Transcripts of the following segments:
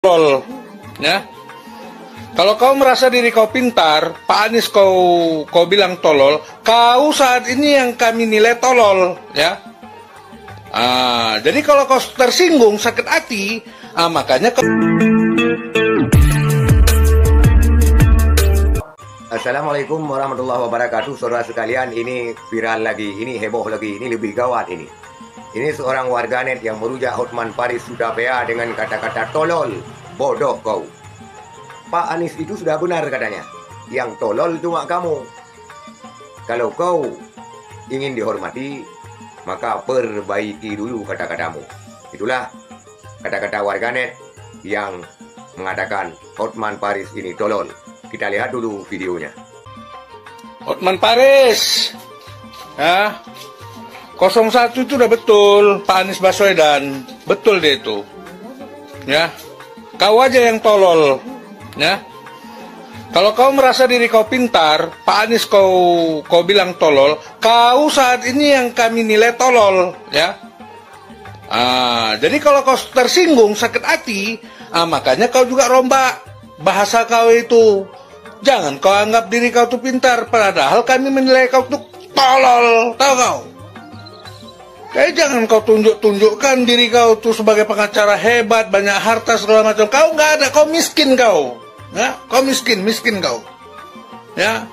tolol, ya. Kalau kau merasa diri kau pintar, Pak Anies kau bilang tolol, kau saat ini yang kami nilai tolol, ya. Jadi kalau kau tersinggung, sakit hati, makanya kau... Assalamualaikum warahmatullahi wabarakatuh. Saudara sekalian, ini viral lagi, ini heboh lagi, ini lebih gawat ini. Ini seorang warganet yang merujak Hotman Paris Hutapea dengan kata-kata tolol, bodoh kau. Pak Anies itu sudah benar katanya, yang tolol cuma kamu. Kalau kau ingin dihormati, maka perbaiki dulu kata-katamu. Itulah kata-kata warganet yang mengatakan Hotman Paris ini tolol. Kita lihat dulu videonya. Hotman Paris, ya, 01 itu udah betul, Pak Anies Baswedan, betul deh itu, ya. Kau aja yang tolol, ya. Kalau kau merasa diri kau pintar, Pak Anies kau bilang tolol, kau saat ini yang kami nilai tolol, ya. Jadi kalau kau tersinggung, sakit hati, makanya kau juga rombak bahasa kau itu. Jangan kau anggap diri kau tuh pintar, padahal kami menilai kau tuh tolol, tahu kau? Jangan kau tunjukkan diri kau tuh sebagai pengacara hebat, banyak harta segala macam. Kau nggak ada, kau miskin kau, ya? Kau miskin kau, ya.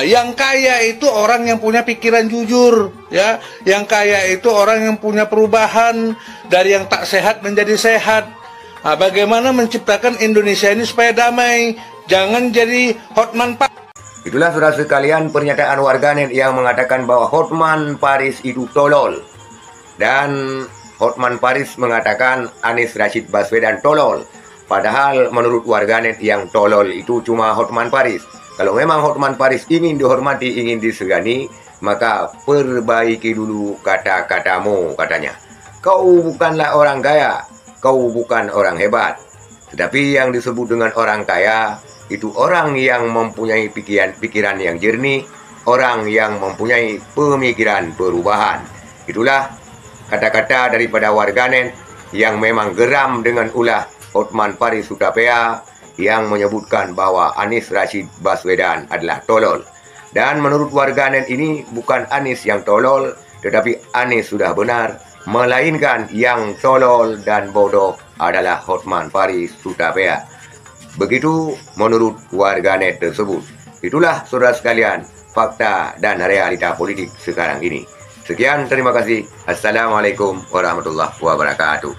Yang kaya itu orang yang punya pikiran jujur, ya. Yang kaya itu orang yang punya perubahan dari yang tak sehat menjadi sehat. Bagaimana menciptakan Indonesia ini supaya damai? Jangan jadi Hotman Paris. Itulah saudara sekalian pernyataan warganet yang mengatakan bahwa Hotman Paris itu tolol. Dan Hotman Paris mengatakan Anies Rashid Baswedan tolol. Padahal menurut warganet yang tolol itu cuma Hotman Paris. Kalau memang Hotman Paris ingin dihormati, ingin disegani, maka perbaiki dulu kata-katamu, katanya. Kau bukanlah orang kaya, kau bukan orang hebat. Tetapi yang disebut dengan orang kaya itu orang yang mempunyai pikiran yang jernih, orang yang mempunyai pemikiran perubahan. Itulah kata-kata daripada warganet yang memang geram dengan ulah Hotman Paris Hutapea yang menyebutkan bahwa Anies Rashid Baswedan adalah tolol. Dan menurut warganet ini bukan Anies yang tolol, tetapi Anies sudah benar, melainkan yang tolol dan bodoh adalah Hotman Paris Hutapea. Begitu menurut warganet tersebut. Itulah saudara sekalian fakta dan realita politik sekarang ini. Sekian, terima kasih. Assalamualaikum warahmatullahi wabarakatuh.